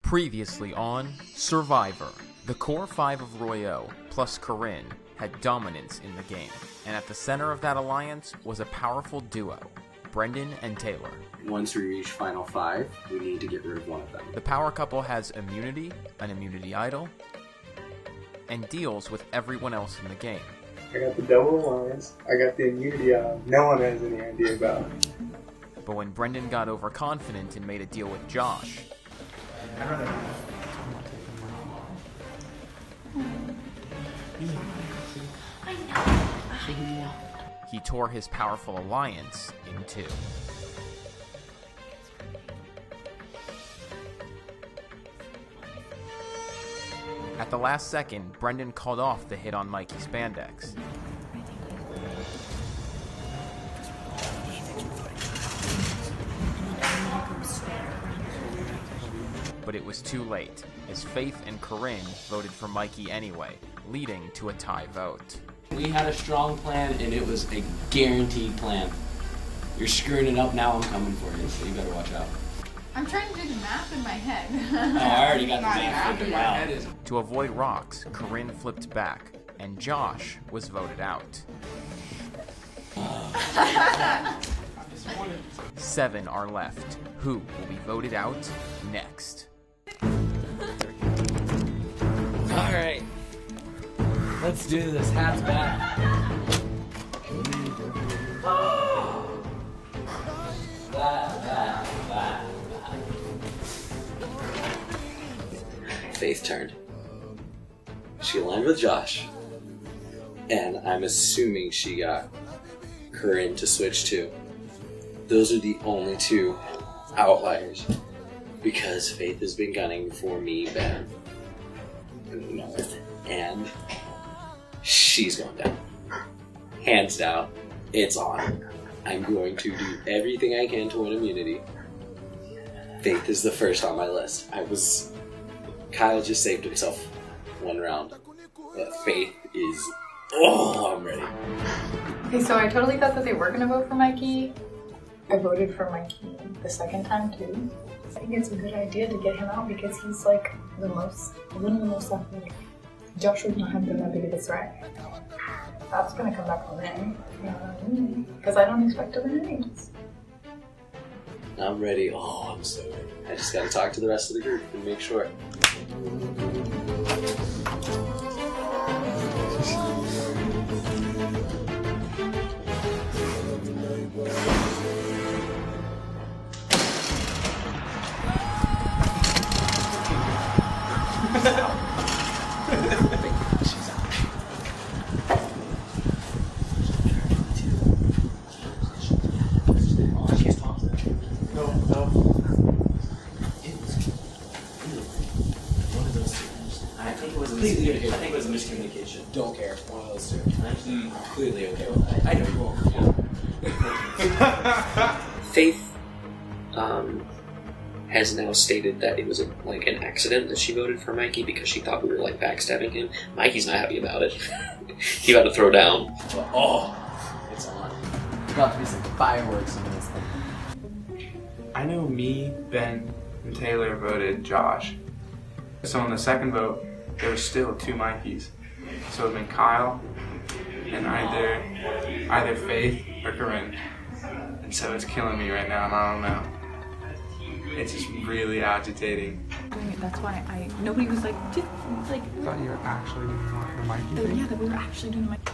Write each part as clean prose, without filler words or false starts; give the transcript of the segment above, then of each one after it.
Previously on Survivor, the core 5 of Royo plus Coryne had dominance in the game, and at the center of that alliance was a powerful duo, Brenden and Taylor. Once we reach Final 5, we need to get rid of one of them. The power couple has immunity, an immunity idol, and deals with everyone else in the game. I got the double alliance, I got the immunity idol no one has any idea about. But when Brenden got overconfident and made a deal with Josh, he tore his powerful alliance in two. At the last second, Brenden called off the hit on Mikey Spandex. But it was too late, as Faith and Coryne voted for Mikey anyway, leading to a tie vote. We had a strong plan, and it was a guaranteed plan. You're screwing it up now, I'm coming for you, so you better watch out. I'm trying to do the math in my head. Oh, I already got the math figured out. To avoid rocks, Coryne flipped back, and Josh was voted out. 7 are left. Who will be voted out next? Alright. Let's do this. Hats back. Faith turned. She aligned with Josh. And I'm assuming she got Coryne to switch too. Those are the only two outliers. Because Faith has been gunning for me, Ben, North, and she's going down. Hands down, it's on. I'm going to do everything I can to win immunity. Faith is the first on my list. Kyle just saved himself one round. But Faith is... Oh, I'm ready. Okay, so I totally thought that they were going to vote for Mikey. I voted for Mikey the second time too. I think it's a good idea to get him out because he's like one of the most athletic. Josh would not have been that big of a threat. That's going to come back on him. Because I don't expect to win anyways. I'm ready. Oh, I'm so ready. I just gotta talk to the rest of the group and make sure. I think it was a miscommunication. Don't care. One of those two. I'm completely okay with that. I know you won't. Faith has now stated that it was an accident that she voted for Mikey because she thought we were backstabbing him. Mikey's not happy about it. He got to throw down. Oh, it's on. There's about to be some fireworks in this thing. I know me, Ben, and Taylor voted Josh. So on the second vote, there were still 2 Mikeys. So it would have been Kyle and either Faith or Coryne. And so it's killing me right now, and I don't know. It's just really agitating. That's why nobody was like, just like. I thought you were actually doing the Mikey thing? Yeah, that we were actually doing the Mikey.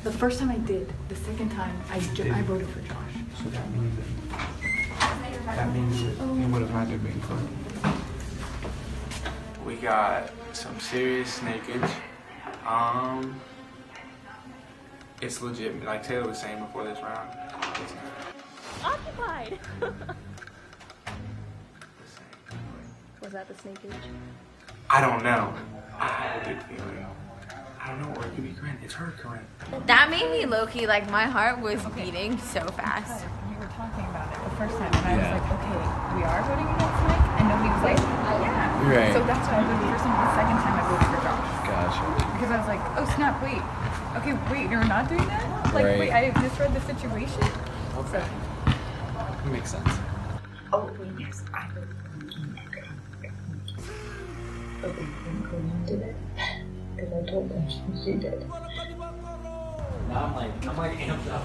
The first time I did, the second time I voted for Josh. So that means that you would have had to be for. We got some serious snakeage. It's legit. Like Taylor was saying before this round. Occupied! Was that the snakeage? I don't know. I had a good feeling. I don't know, or it could be Coryne. It's her, Coryne. That made me low-key, my heart was beating so fast. We were talking about it the first time, and I was like, okay, we are voting against Mike? And nobody was like, yeah. Right. So that's why I voted the first time. The second time I voted for Josh. Gotcha. Because I was like, oh snap, wait. Okay, wait, you're not doing that? Right. Wait, I misread the situation? Okay. Makes sense. Oh, yes, I voted for Mikey. but they think Coryne did it. Because I told them she did. Now I'm like amped up.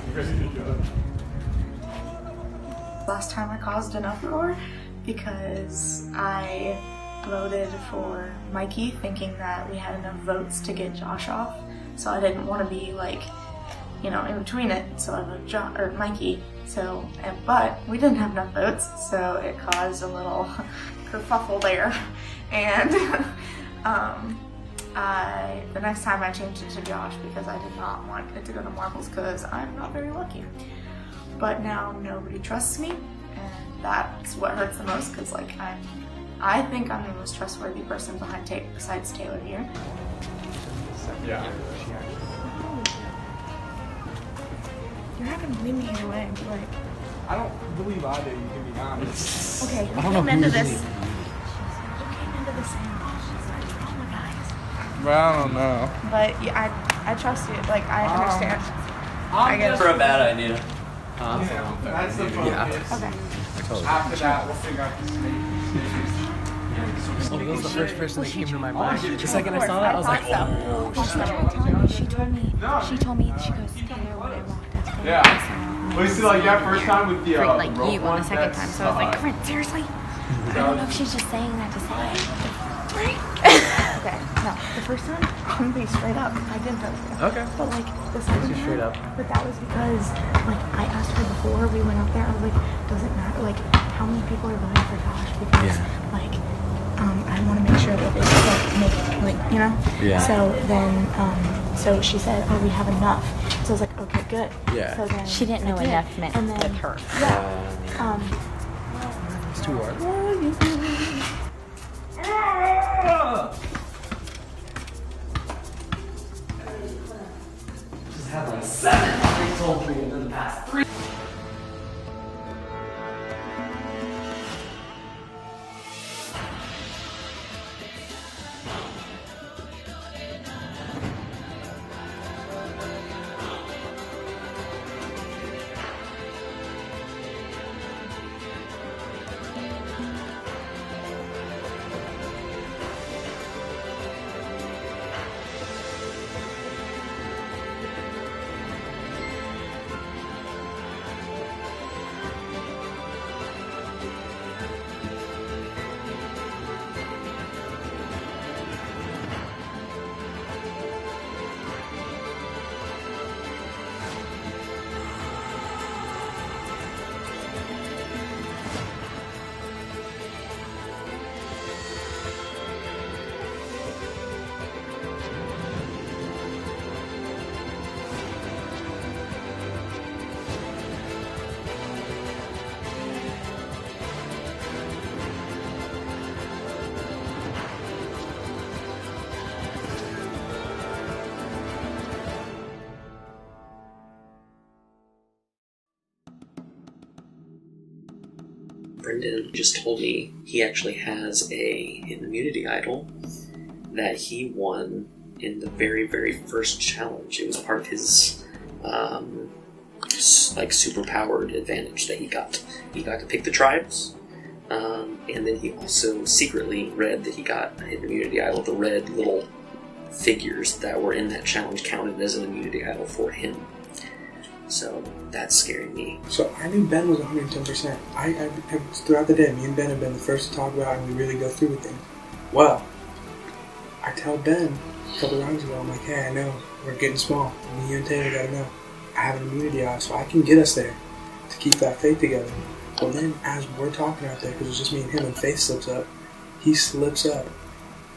Last time I caused an uproar because I voted for Mikey thinking that we had enough votes to get Josh off. So I didn't want to be like, you know, in between it. So I voted Mikey. So, but we didn't have enough votes, so it caused a little kerfuffle there. And the next time I changed it to Josh because I did not want it to go to Marbles because I'm not very lucky. But now nobody trusts me, and that's what hurts the most because like I think I'm the most trustworthy person behind besides Taylor here. Yeah. You're not gonna believe me either way. Like, I don't believe I do, to be honest. okay, who came into this? Who came into this and she's like traumatized. But I don't know. But yeah, I trust you. Like I understand. I guess. For a bad idea. Yeah, that's the focus. Yeah. Okay. After that, we'll figure out the snake. Well, that was the first person that came to my mind. The second I saw that, I was like, oh, She told me, she goes, Taylor, what I want. Yeah. Well, you see, like that first time with the Like rope you on the second time, so I was like, Coryne, seriously? I don't know if she's just saying that to say. Okay. No, the first time I'm gonna be straight up. I didn't tell you. okay. But like the second time, straight up. But that was because like I asked her before we went up there. I was like, does it matter? Like how many people are voting for Josh? Because like I want to make sure that they just make you know. Yeah. So then so she said, oh, we have enough. So I was like, okay, good. Yeah. So then She didn't know I did. enough meant And then, with her. Yeah. It's too hard. Just had like 7 told me in the past 3. Brenden just told me he actually has an immunity idol that he won in the very, very first challenge. It was part of his like superpowered advantage that he got. He got to pick the tribes, and then he also secretly read that he got an immunity idol. The red little figures that were in that challenge counted as an immunity idol for him. So that's scaring me. So I knew Ben was 110%. I throughout the day, me and Ben have been the first to talk about it, and we really go through with things. Well, I tell Ben a couple rounds ago, I'm like, hey, I know we're getting small. Me and Taylor gotta know. I have an immunity out, so I can get us there to keep that faith together. But then, as we're talking out there, because it's just me and him, and Faith slips up, he slips up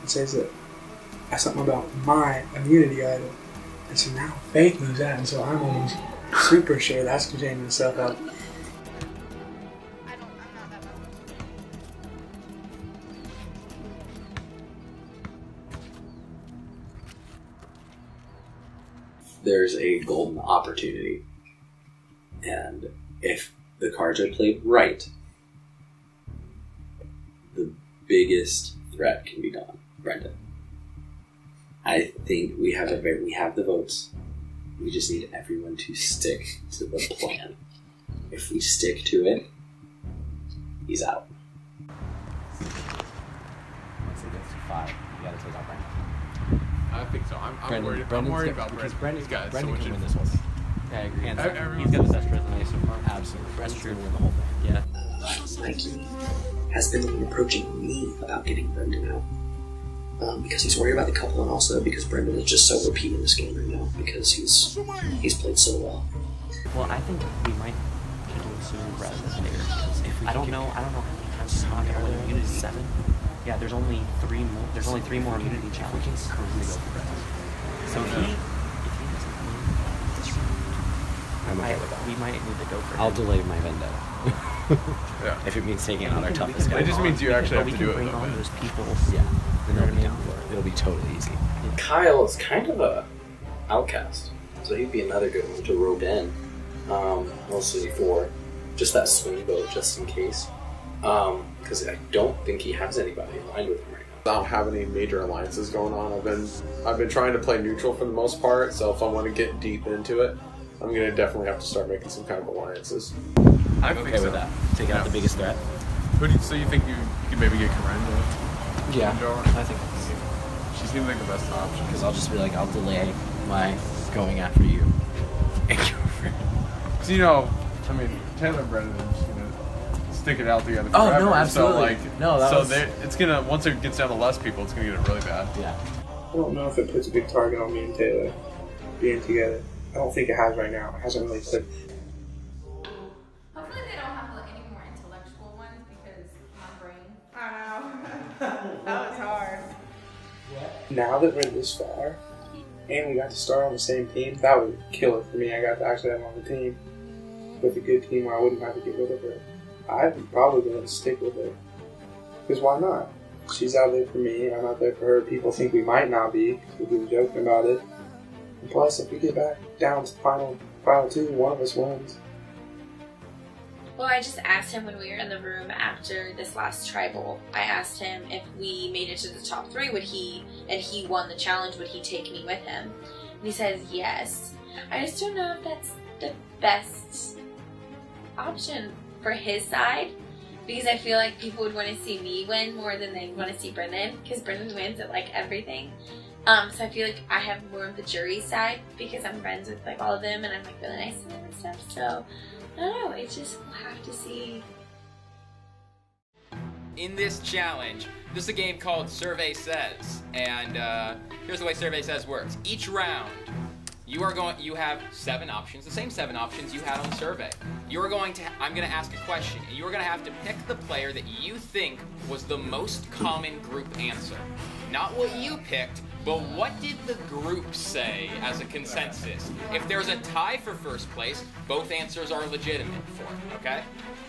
and says that that's something about my immunity idol. And so now Faith knows that, and so I'm almost super sure that's changing itself up. There's a golden opportunity, and if the cards are played right, the biggest threat can be done. Brenden, I think we have the votes. We just need everyone to stick to the plan. If we stick to it, he's out. Once it gets too 5. You gotta take out Brenden. I think so. I'm worried about Brenden. Brenden got can so much win this whole thing. I agree. He's got the best resume so far. Absolutely. Brendan's gonna win the whole thing. Yeah. Mikey has been approaching me about getting Brenden out. Because he's worried about the couple, and also because Brenden is just so OP in this game right now because he's played so well. Well, I think we might kill him sooner rather than later. I don't know how many times he's not gonna win immunity. 7. Yeah, there's only 3 more. There's only 3 more immunity challenges. So if he doesn't win this round, we might need to go for him. I'll delay my vendetta. Yeah. If it means taking out our toughest guy. It just means you actually have to do it. Bring on those people. Yeah. Then they'll be down for it. It'll be totally easy. Kyle is kind of a outcast, so he'd be another good one to rope in, mostly for just that swing vote, just in case. Because I don't think he has anybody aligned with him right now. I don't have any major alliances going on. I've been trying to play neutral for the most part. So if I want to get deep into it, I'm gonna definitely have to start making some kind of alliances. I'm okay with that. Taking out the biggest threat. So you think you could maybe get Coryne? Yeah, I think she seems like the best option. Because I'll just be like, I'll delay my going after you. And go for it. So Taylor and Brenden are just gonna stick it out together forever. Oh no, absolutely. It's gonna, once it gets down to less people, it's gonna get really bad. Yeah. I don't know if it puts a big target on me and Taylor being together. I don't think it has right now. It hasn't really clicked. Hopefully they don't have any more intellectual ones because my brain. I know. That was hard. Now that we're this far, and we got to start on the same team, that would kill it for me. I got to actually have on the team with a good team where I wouldn't have to get rid of her. I'd probably going to stick with her. Because why not? She's out there for me, I'm out there for her. People think we might not be, because we've been joking about it. And plus, if we get back down to final 2, one of us wins. Well, I just asked him when we were in the room after this last tribal. I asked him if we made it to the top 3, and he won the challenge, would he take me with him? And he says yes. I just don't know if that's the best option for his side, because I feel like people would want to see me win more than they want to see Brenden, because Brenden wins at everything. So I feel like I have more of the jury side because I'm friends with all of them and I'm really nice to them and stuff. So I don't know. It's just we'll have to see. In this challenge, this is a game called Survey Says, and here's the way Survey Says works. Each round, you have 7 options, the same 7 options you had on the survey. I'm going to ask a question, and you are going to have to pick the player that you think was the most common group answer. Not what you picked, but what did the group say as a consensus? If there's a tie for first place, both answers are legitimate for it, okay?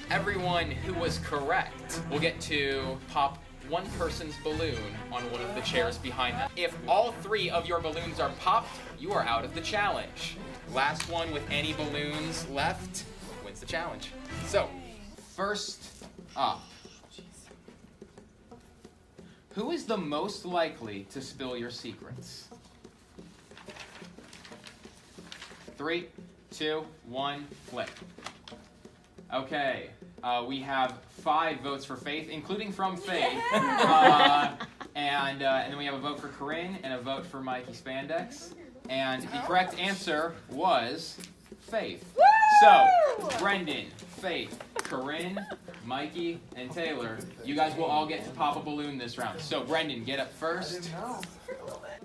Everyone who was correct will get to pop one person's balloon on one of the chairs behind them. If all 3 of your balloons are popped, you are out of the challenge. Last one with any balloons left wins the challenge. So, first up, who is the most likely to spill your secrets? 3, 2, 1, flip. Okay, we have 5 votes for Faith, including from Faith. And then we have a vote for Coryne and a vote for Mikey Spandex. And the correct answer was Faith. Woo! So, Brenden, Faith, Coryne, Mikey, and Taylor, you guys will all get to pop a balloon this round. So, Brenden, get up first. Okay,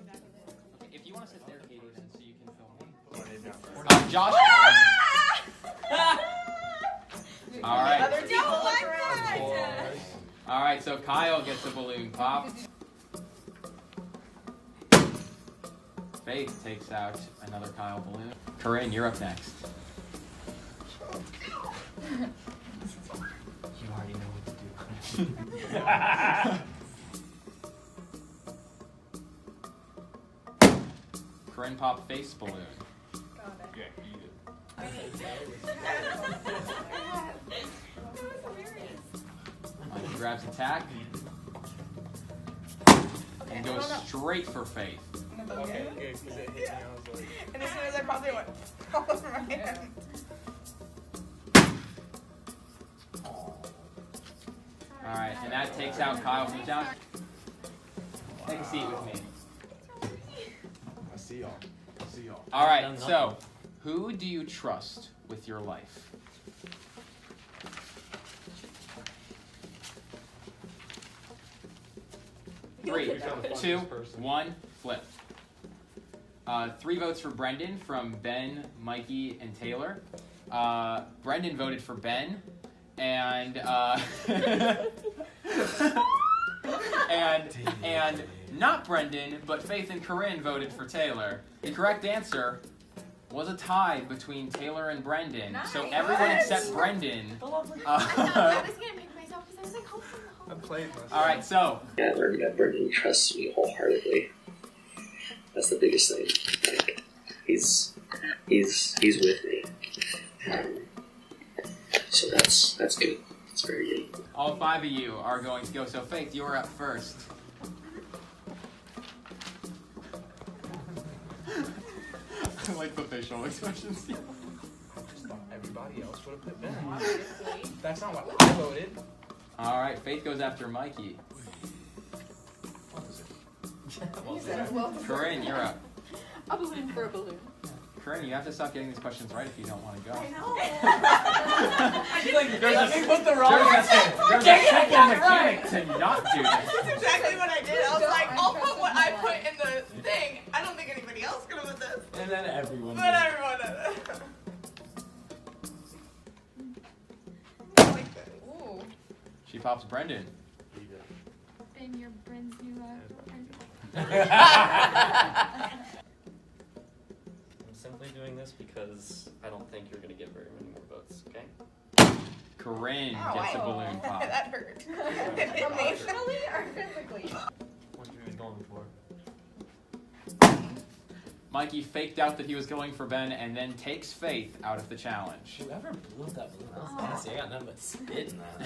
if you want to sit there, Katie, then so you can film me. Josh. All right. All right, so Kyle gets a balloon popped. Faith takes out another Kyle balloon. Coryne, you're up next. You already know what to do. Coryne pop face balloon. Yeah, eat it. Mikey grabs attack and goes straight for Faith. Okay, good, because it hit me. I was like... And as soon as I probably went all over my hand. Alright, and that takes out Kyle from the challenge. Take a seat with me. I see y'all. All right, so who do you trust with your life? Three, 2, 1, flip. 3 votes for Brenden from Ben, Mikey, and Taylor. Brenden voted for Ben, and and not Brenden, but Faith and Coryne voted for Taylor. The correct answer was a tie between Taylor and Brenden. Nice. So everyone except Brenden. I thought I was gonna pick myself because I was like, hopefully. I played myself. All right, so. Yeah, I learned that Brenden trusts me wholeheartedly. That's the biggest thing. Like, he's with me. So that's good. It's very good. All 5 of you are going to go. So Faith, you're up first. I like the facial expressions. I just thought everybody else would have put Ben. That's not what I voted. All right, Faith goes after Mikey. Coryne, you're up. A balloon for a balloon. Coryne, you have to stop getting these questions right if you don't want to go. I know. She's like, There's let me put the wrong answer. There's a simple mechanic to not do this. That's exactly what I did. I was like, I'll put what I put in the thing. I don't think anybody else could have put this. And then everyone But did. everyone did it. Ooh. She pops Brenden. And your Bren's new I'm simply doing this because I don't think you're going to get very many more votes, okay? Coryne gets a balloon pop. That hurt. Emotionally or physically? What you was going for? Mikey faked out that he was going for Ben and then takes Faith out of the challenge. Whoever blew up that balloon, that was nasty. I got nothing but spit in that.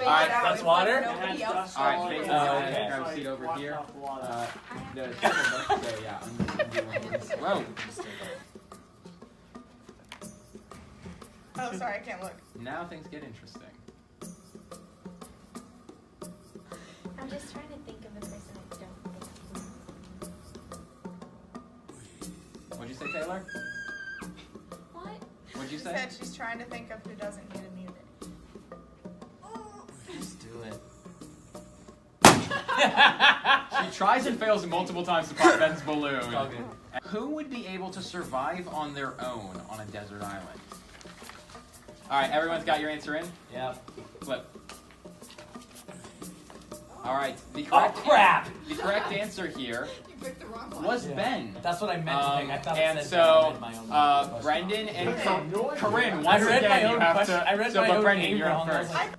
Alright, that's water? Nobody else Alright, saw Faith, it. okay. grab a seat over here. The yeah, I'm whoa. Oh, sorry, I can't look. Now things get interesting. I'm just trying to think of the person I don't think. What'd you say, Taylor? What? What'd you She say? said she's trying to think of who doesn't need immunity. Just do it. She tries and fails multiple times to pop Ben's balloon. It's all good. Who would be able to survive on their own on a desert island? Alright, everyone's got your answer in? Yep. Flip. Alright, the correct the correct answer here You picked the wrong one. was Ben. That's what I meant to think. I thought and it said so, Ben, I read my own Brenden and Coryne, I once read again, my you own have question. to... I read so, my but own Brenden, name you're up wrong. I was first. like,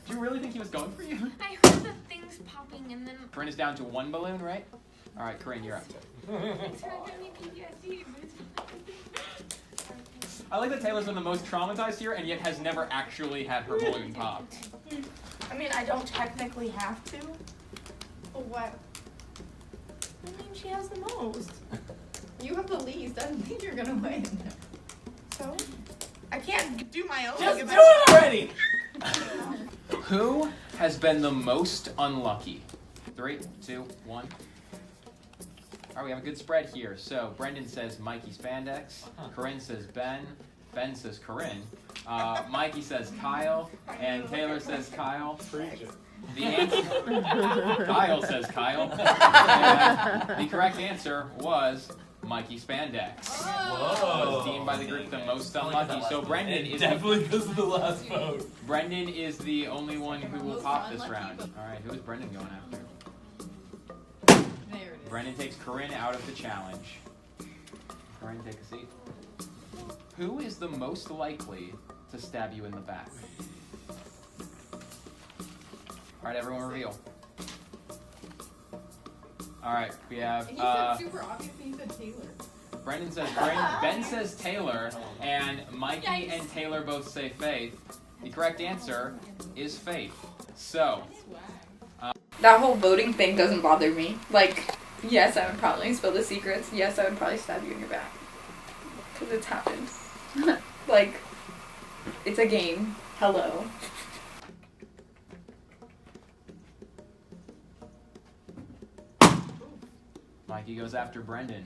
Do you really think he was going for you? I heard the things popping and then Coryne is down to 1 balloon, right? Alright, Coryne, you're up. it's gonna give me PTSD, but it's I like that Taylor's been the most traumatized here and yet has never actually had her balloon popped. I mean, I don't technically have to. But what? I mean, she has the most. You have the least. I don't think you're gonna win. So? I can't do my own. just do it already! Who has been the most unlucky? 3, 2, 1. Alright, we have a good spread here. So, Brenden says Mikey Spandex. Coryne says Ben. Ben says Coryne. Mikey says Kyle. And Taylor says Kyle. The answer... Kyle says Kyle. And the correct answer was Mikey Spandex. Whoa. Was deemed by the group the most unlucky. So, Brenden is... Definitely because of the last vote. Brenden is the only one who will pop this round. Alright, who is Brenden going after? There it is. Brenden takes Coryne out of the challenge. Coryne, take a seat. Who is the most likely to stab you in the back? Alright, everyone reveal. Alright, we have, And you said super obvious and you said Taylor. Brenden says Coryne, Ben says Taylor, and Mikey and Taylor both say Faith. The correct answer is Faith. So, That whole voting thing doesn't bother me. Like, yes, I would probably spill the secrets. Yes, I would probably stab you in your back. Because it's happened. Like, it's a game. Hello. Mikey goes after Brenden.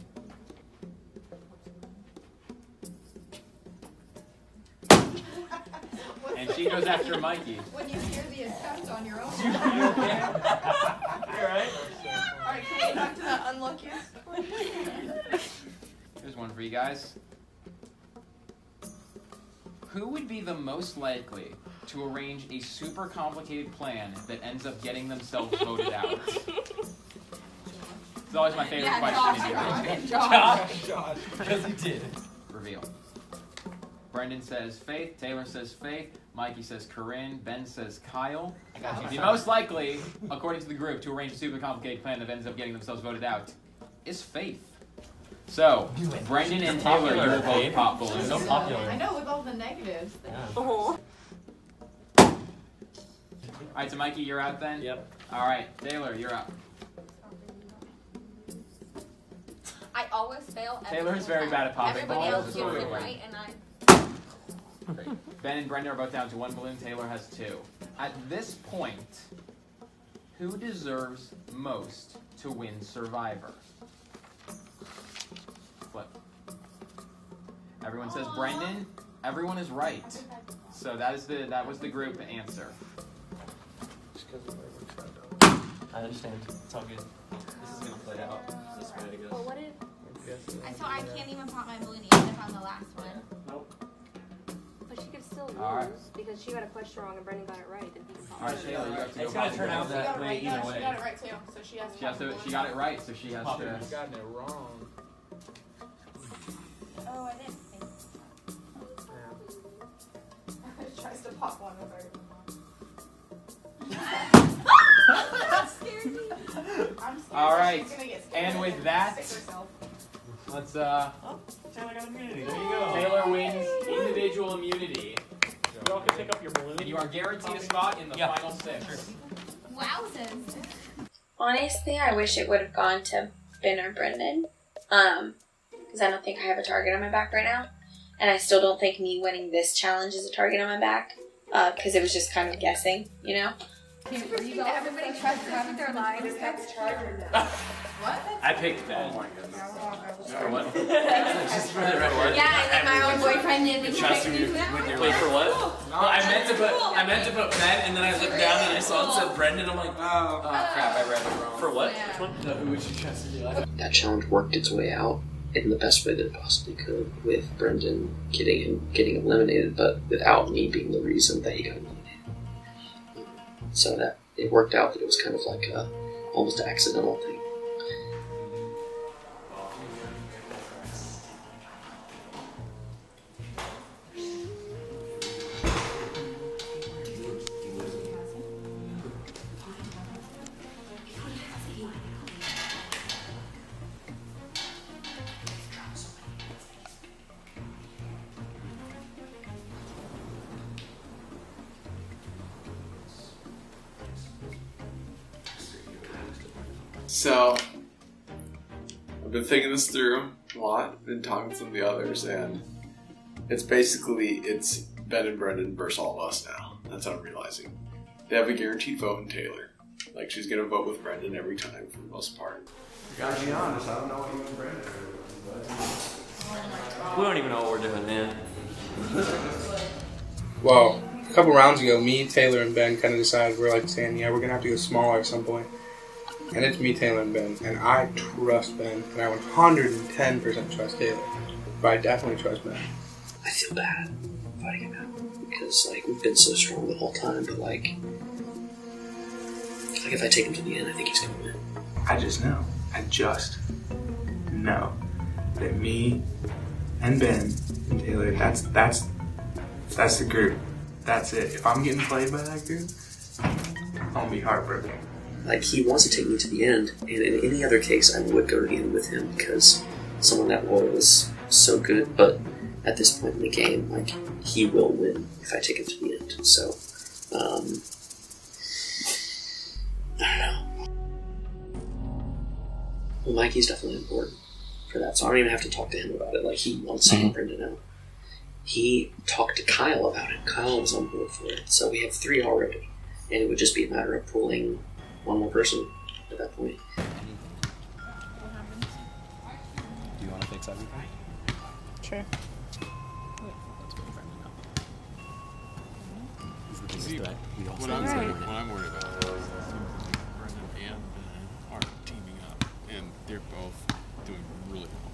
And she goes after Mikey. When you hear the attempt on your own. You okay? Alright, can we go back to that unlucky? Here's one for you guys. Who would be the most likely to arrange a super complicated plan that ends up getting themselves voted out? It's always my favorite question. Josh. Because he did. Reveal. Brenden says Faith, Taylor says Faith, Mikey says Coryne, Ben says Kyle. The most likely, according to the group, to arrange a super complicated plan that ends up getting themselves voted out is Faith. So, Brenden and Taylor, you will both pop balloons. So popular. I know, with all the negatives. Oh. Alright, so Mikey, you're out then? Yep. Alright, Taylor, you're up. I always fail. Taylor's very bad at popping Everybody else balls. gets it right, and I. Ben and Brenden are both down to 1 balloon. Taylor has 2. At this point, who deserves most to win Survivor? Flip. Everyone says Brenden. Everyone is right. So that was the group answer. I understand. It's all good. This is gonna play out this way, I guess. Well, what if? So I can't even pop my balloon even if I'm the last one. Nope. But she could still lose Alright. because she got a question wrong and Brenden got it right. And he can Alright, Taylor, you have to go. It's gonna turn out that way either way. She got it right too, so she has to. She got it right, so she has to. You've gotten it wrong. Oh, I didn't think. She tries to pop one with her. That scared me. I'm scared. All right, She's gonna get scared and with that, stick herself. let's Taylor got immunity. There you go. Taylor wins individual immunity. You all can pick up your balloon. You are guaranteed a spot in the final 6. Wowzers. Honestly, I wish it would have gone to Ben or Brenden. Because I don't think I have a target on my back right now. And I still don't think me winning this challenge is a target on my back. Because it was just kind of guessing, you know? Everybody tries to have their lives. What? I picked Ben. Oh my goodness. For what? Just for the record. Yeah, and then my own boyfriend didn't Trust me with your life. For what? Well, I meant to put Ben, and then I looked down and I saw it said Brenden. I'm like, oh crap, I read it wrong. For what? Which one? No, who would you trust in your life? That challenge worked its way out in the best way that it possibly could, with Brenden getting eliminated, but without me being the reason that he got eliminated. So that it worked out that it was kind of like a almost an accidental thing. So, I've been thinking this through a lot, been talking to some of the others, and it's Ben and Brenden versus all of us now. That's what I'm realizing. They have a guaranteed vote in Taylor. Like, she's gonna vote with Brenden every time for the most part. Gotta be honest, I don't know what you and Brenden are doing. We don't even know what we're doing, man. Well, a couple rounds ago, me, Taylor, and Ben kind of decided we're like saying, yeah, we're gonna have to go smaller at some point. And it's me, Taylor, and Ben. And I trust Ben. And I 110% trust Taylor. But I definitely trust Ben. I feel bad fighting him out because we've been so strong the whole time. But if I take him to the end, I think he's gonna win. I just know that me and Ben and Taylor, that's the group. That's it. If I'm getting played by that group, I'm gonna be heartbroken. He wants to take me to the end, and in any other case, I would go to the end with him because someone that loyal is so good. But at this point in the game, he will win if I take him to the end. So, I don't know. Well, Mikey's definitely important for that, so I don't even have to talk to him about it. He wants to get Brenden out. He talked to Kyle about it. Kyle was on board for it, so we have 3 already, and it would just be a matter of pulling one more person at that point. Do you want to fix everything? Sure. Let's bring Brenden up. He's the biggest threat. We all What I'm worried about is Brenden and Ben are teaming up, and they're both doing really well.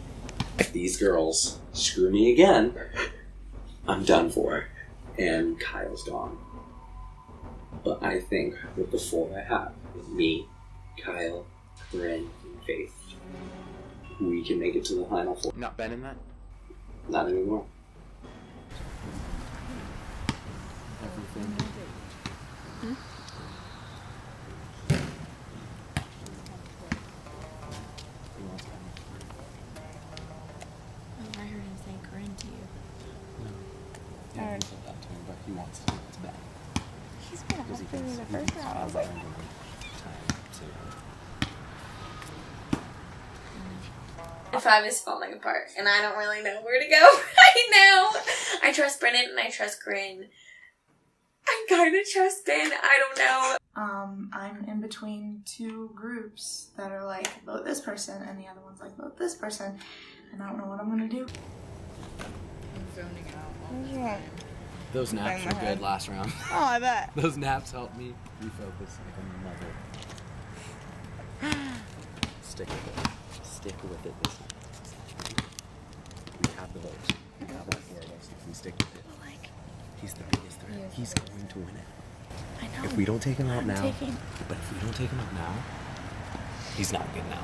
If these girls screw me again, I'm done for. And Kyle's gone. But I think with the 4 I have, with me, Kyle, Coryne, and Faith, we can make it to the final 4. Not Ben in that? Not anymore. Everything. I heard him say Coryne to you. No. Yeah, he said that to him, but he wants to. It's bad. He's been Because he after me thinks the first round. I was like, If I was falling apart and I don't really know where to go right now. I trust Brenden and I trust Coryne. I kind of trust Ben. I don't know. I'm in between 2 groups that are like, vote this person, and the other one's like, vote this person, and I don't know what I'm gonna do. I'm zoning out. those naps were good last round. Oh, I bet. Those naps helped me refocus like a mother. Stick with it. Stick with it this time. We have the votes. We have all 4 of us. If we stick with it, he's the biggest threat. He's going to win it. I know. If we don't take him out now, but if we don't take him out now, he's not good now.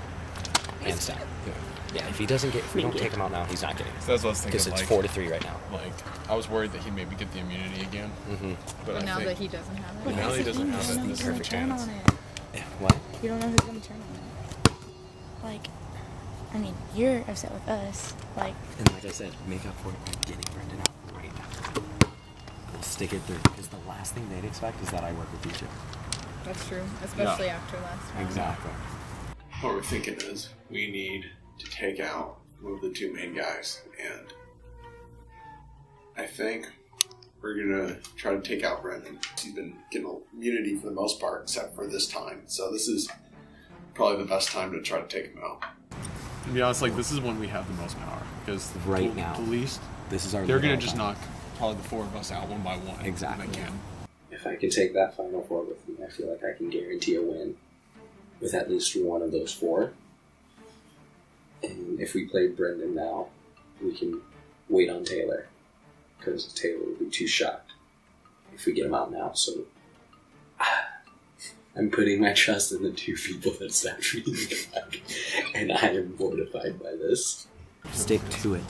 Hands down. Yeah, if he doesn't get, if we don't take him out now, he's not getting it. So that's what I was thinking. Because it's 4-3 right now. Like, I was worried that he'd maybe get the immunity again. Mm-hmm. But now that he doesn't have it. But now that he doesn't have it, Who's this is gonna perfect turn chance. on it? Yeah, what? You don't know who's gonna turn on it. Like, I mean, you're upset with us. Like, And like I said, make up for it by getting Brenden out right now. We'll stick it through, because the last thing they'd expect is that I work with each other. That's true, especially after last round. Exactly. What we're thinking is we need to take out one of the 2 main guys, and I think we're gonna try to take out Brenden. He's been getting immunity for the most part, except for this time. So this is probably the best time to try to take him out. To be honest, like, this is when we have the most power, because Right now, the least this is our. they're gonna literal just time. knock probably the 4 of us out one by one. Exactly. If they can. If I can take that final 4 with me, I feel like I can guarantee a win with at least one of those 4. And if we play Brenden now, we can wait on Taylor, because Taylor will be too shocked if we get him out now. So I'm putting my trust in the 2 people that stabbed me in the back, and I am mortified by this. Stick to it.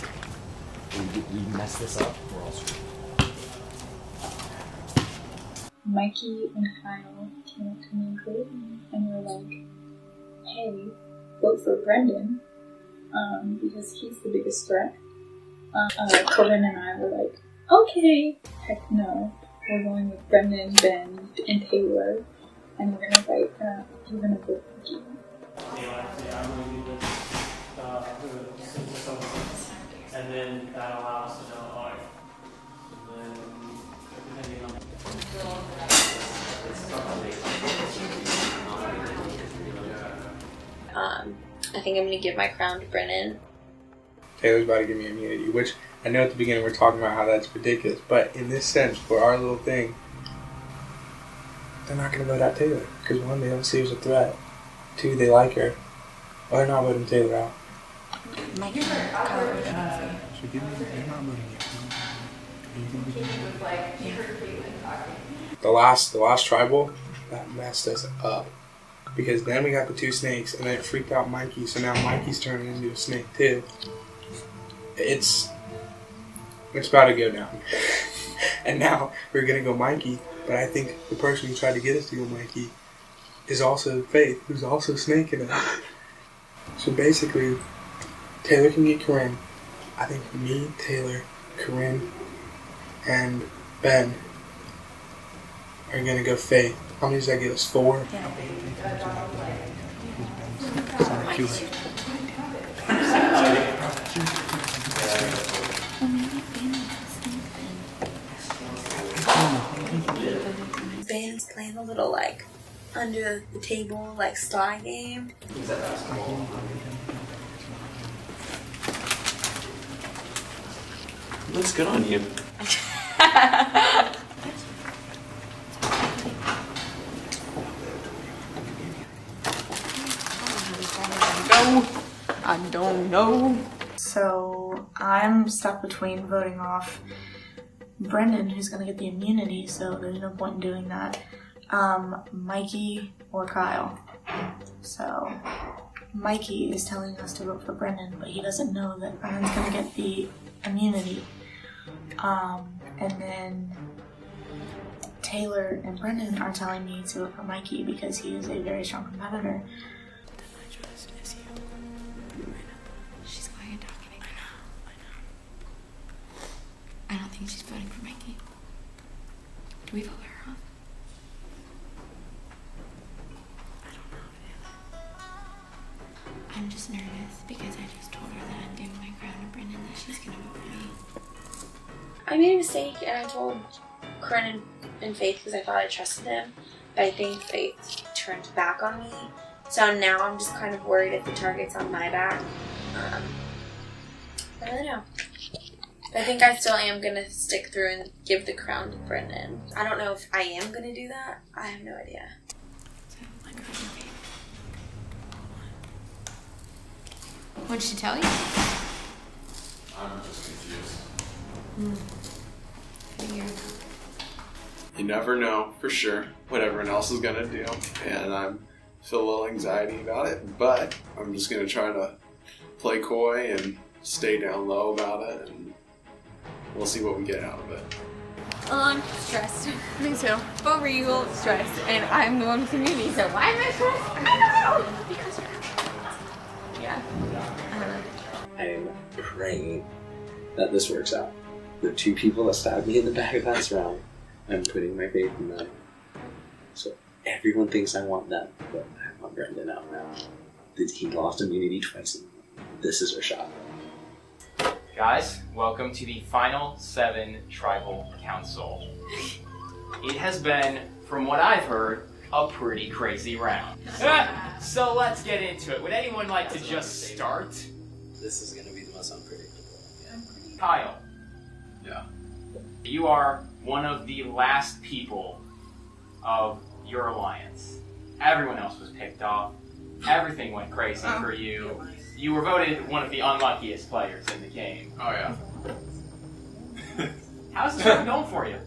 We mess this up, we're all screwed. Mikey and Kyle came up to me and Coryne and were like, hey, vote for Brenden, because he's the biggest threat. Coryne and I were like, okay, heck no. We're going with Brenden, Ben, and Taylor, and we're gonna fight, we're gonna vote for Mikey. And then that allows us to know, alright. And then, depending on. I think I'm gonna give my crown to Brenden. Taylor's about to give me immunity, which I know at the beginning we're talking about how that's ridiculous, but in this sense, for our little thing, they're not going to vote out Taylor. Because 1, they don't see her as a threat. 2, they like her. Well, they're not voting Taylor out. Mikey and Kyle are trying So give me, they're not voting yet. The last tribal, that messed us up. Because then we got the 2 snakes, and then it freaked out Mikey, so now Mikey's turning into a snake too. It's about to go down. And now we're gonna go Mikey, but I think the person who tried to get us to go Mikey is also Faith, who's also snaking it. So basically, Taylor can get Coryne. I think me, Taylor, Coryne, and Ben are gonna go Faith. How many does that give us? 4? Ben's playing a little like under the table like sly game. Looks good on you. I don't know. So I'm stuck between voting off Brenden, who's gonna get the immunity, so there's no point in doing that. Mikey or Kyle. So Mikey is telling us to vote for Brenden, but he doesn't know that Brenden's gonna get the immunity. And then Taylor and Brenden are telling me to vote for Mikey because he is a very strong competitor. She's going and talking. I know. I don't think she's voting for Mikey. Do we vote her off? I don't know. I'm just nervous because I just told her that I'm giving my crown to Brenden, that she's gonna vote for me. I made a mistake and I told Coryne and Faith because I thought I trusted them, but I think Faith turned back on me. So now I'm just kind of worried if the target's on my back. I don't really know. I think I still am going to stick through and give the crown to Brenden. I don't know if I am going to do that. I have no idea. What did she tell you? I'm just confused. Figured. You never know for sure what everyone else is gonna do, and I feel a little anxiety about it, but I'm just gonna try to play coy and stay down low about it, and we'll see what we get out of it. I'm stressed. Me too. But real stressed, and I'm the one with immunity, so why am I stressed? I don't know. Because you're... Yeah. I'm praying that this works out. The two people that stabbed me in the back last round, I'm putting my faith in them. So everyone thinks I want them, but I want Brenden out now. He lost immunity twice. This is our shot. Guys, welcome to the Final 7 Tribal Council. It has been, from what I've heard, a pretty crazy round. So let's get into it. Would anyone like to just start? This is going to be the most unpredictable. Yeah. Kyle. Yeah. You are one of the last people of your alliance. Everyone else was picked off. Everything went crazy for you. You were voted one of the unluckiest players in the game. Oh, yeah. How's this round going for you?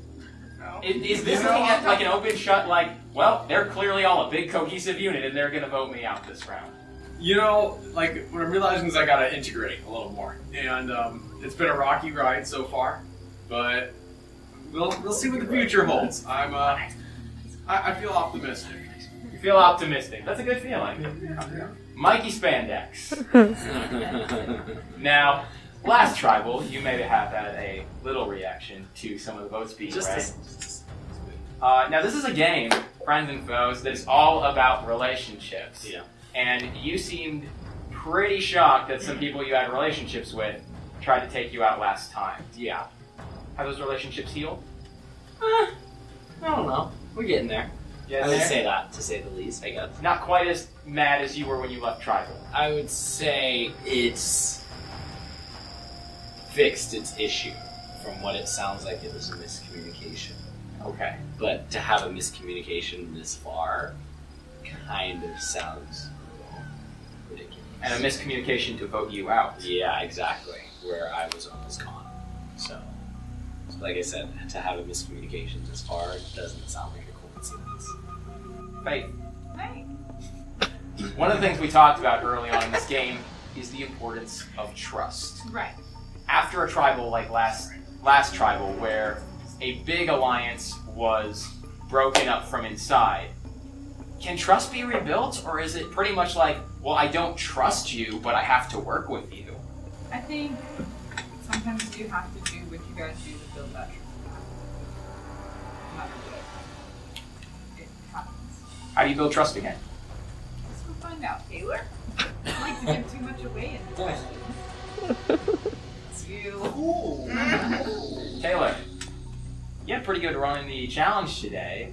Is this looking at like an open shut, like, well, they're clearly all a big cohesive unit and they're going to vote me out this round? You know, like, what I'm realizing is I gotta integrate a little more. And it's been a rocky ride so far, but we'll see what the future holds. I feel optimistic. You feel optimistic. That's a good feeling. Mikey Spandex. Now, last tribal, you may have had a little reaction to some of the votes being read. Now, this is a game, friends and foes, that is all about relationships. Yeah. And you seemed pretty shocked that some people you had relationships with tried to take you out last time. Yeah. Have those relationships healed? I don't know. We're getting there. Getting I would there? say that, to say the least, I guess. Not quite as mad as you were when you left tribal. I would say it's fixed its issue. From what it sounds like, it was a miscommunication. Okay. But to have a miscommunication this far kind of sounds ridiculous. And a miscommunication to vote you out. Yeah, exactly. Where I was almost gone. So like I said, to have a miscommunication this far doesn't sound like a coincidence. Faith. Hey. One of the things we talked about early on in this game is the importance of trust. Right. After a tribal like last tribal, where a big alliance was broken up from inside, can trust be rebuilt, or is it pretty much like, well, I don't trust you, but I have to work with you? I think sometimes you have to do what you guys do to build that trust. No matter what it happens. How do you build trust again? Let's go find out, Taylor. I don't like to give too much away in this question. You. Taylor, you had a pretty good run in the challenge today.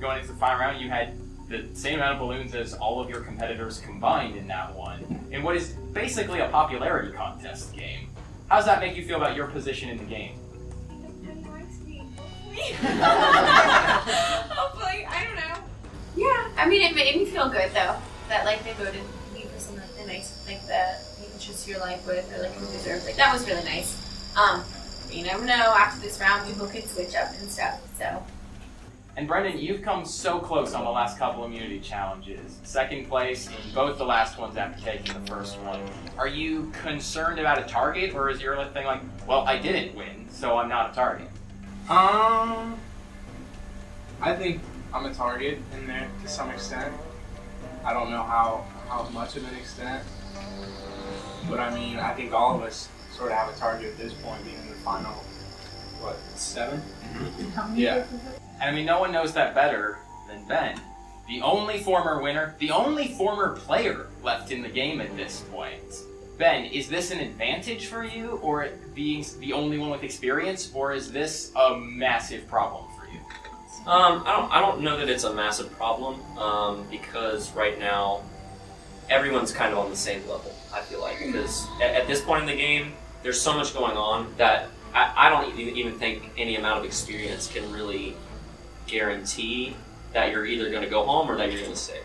Going into the final round, you had the same amount of balloons as all of your competitors combined in that one, in what is basically a popularity contest game. How does that make you feel about your position in the game? Hopefully, I don't know. Yeah, I mean, it made me feel good though that like they voted me for something nice, like that you can choose your life with, or like you deserve. Like that was really nice. You never know. After this round, people could switch up and stuff. So. And Brenden, you've come so close on the last couple immunity challenges. Second place in both the last ones after taking the first one. Are you concerned about a target, or is your thing like, well, I didn't win, so I'm not a target? I think I'm a target in there to some extent. I don't know how much of an extent, but I mean, I think all of us sort of have a target at this point, being in the final, what, 7? Yeah. And I mean, no one knows that better than Ben. The only former winner, the only former player left in the game at this point. Ben, is this an advantage for you, or it being the only one with experience, or is this a massive problem for you? I don't know that it's a massive problem, because right now everyone's kind of on the same level, I feel like, because at this point in the game, there's so much going on that I don't even think any amount of experience can really guarantee that you're either going to go home or that you're going to stay.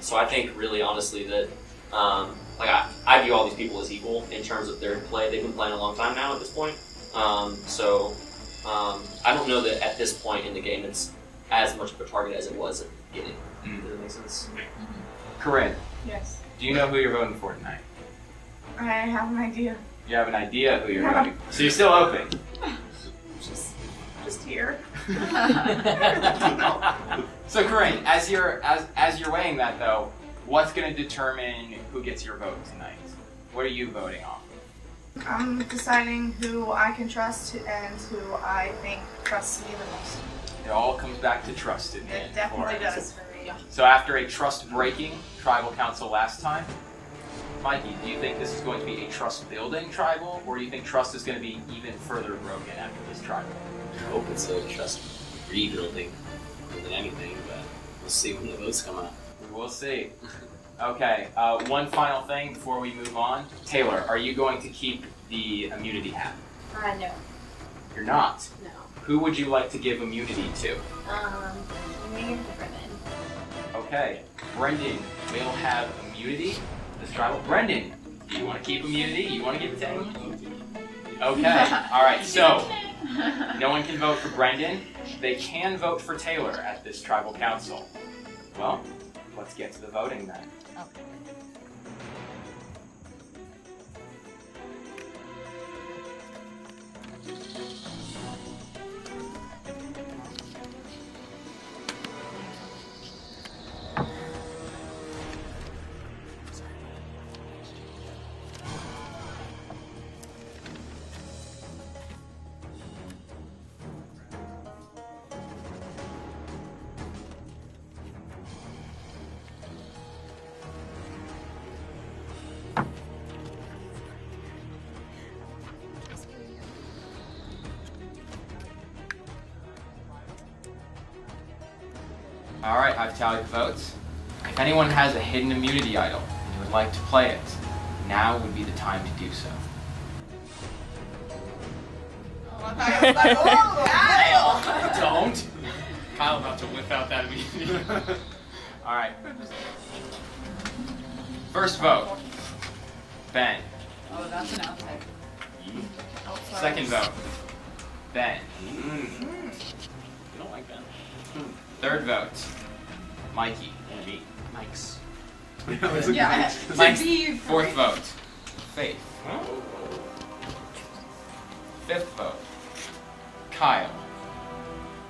So I think really honestly that I view all these people as equal in terms of their play. They've been playing a long time now at this point. I don't know that at this point in the game it's as much of a target as it was at the beginning. Does that make sense? Coryne, Yes. do you know who you're voting for tonight? I have an idea. You have an idea who you're voting for. So you're still hoping? Just here. So Coryne, as you're weighing that though, what's going to determine who gets your vote tonight? What are you voting off of? I'm deciding who I can trust and who I think trusts me the most. It all comes back to trust in the end. It definitely for it. does for me. So after a trust-breaking tribal council last time, Mikey, do you think this is going to be a trust-building tribal, or do you think trust is going to be even further broken after this tribal? I hope it's a trust rebuilding more than anything, but we'll see when the votes come out. We will see. Okay, one final thing before we move on. Taylor, are you going to keep the immunity hat? No. You're not? No. Who would you like to give immunity to? Maybe Brenden. Okay, Brenden will have immunity. This tribal. Brenden, do you want to keep immunity? You want to give it to anyone? Okay, alright, so no one can vote for Brenden. They can vote for Taylor at this tribal council. Well, let's get to the voting then. Alright, I've tallied the votes. If anyone has a hidden immunity idol and would like to play it, now would be the time to do so. Don't! Kyle about to whip out that immunity. Alright. First vote. Ben. Oh, that's an outside. Second vote. Ben. You don't like Ben. Third vote. Mikey. And me. Mike's. Yeah. Mike's. Fourth vote. Faith. Fifth vote. Kyle.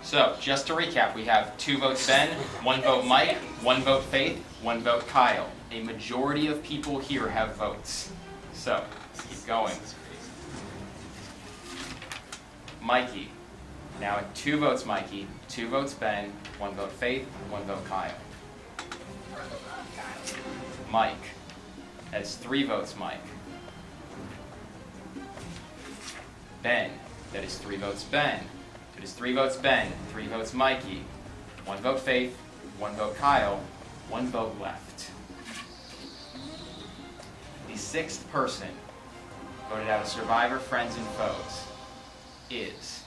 So, just to recap, we have 2 votes Ben, 1 vote Mike, 1 vote Faith, 1 vote Kyle. A majority of people here have votes. So, let's keep going. Mikey. Now at 2 votes Mikey, 2 votes Ben, 1 vote Faith, 1 vote Kyle. Mike. That's 3 votes Mike. Ben. That is 3 votes Ben. That is 3 votes Ben, 3 votes Mikey, 1 vote Faith, 1 vote Kyle, 1 vote left. The 6th person voted out of Survivor, Friends, and Foes is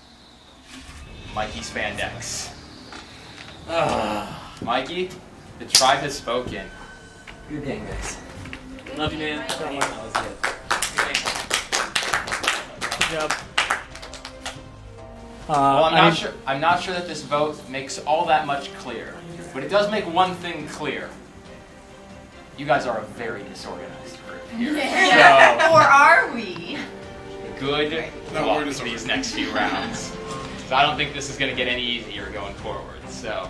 Mikey Spandex. Mikey, the tribe has spoken. Good game, guys. Love you, man. That was good. Good job. Well, I'm not sure that this vote makes all that much clear, but it does make one thing clear. You guys are a very disorganized group here. Yeah. Or are we? So, good luck these next few rounds. 'Cause I don't think this is going to get any easier going forward. So,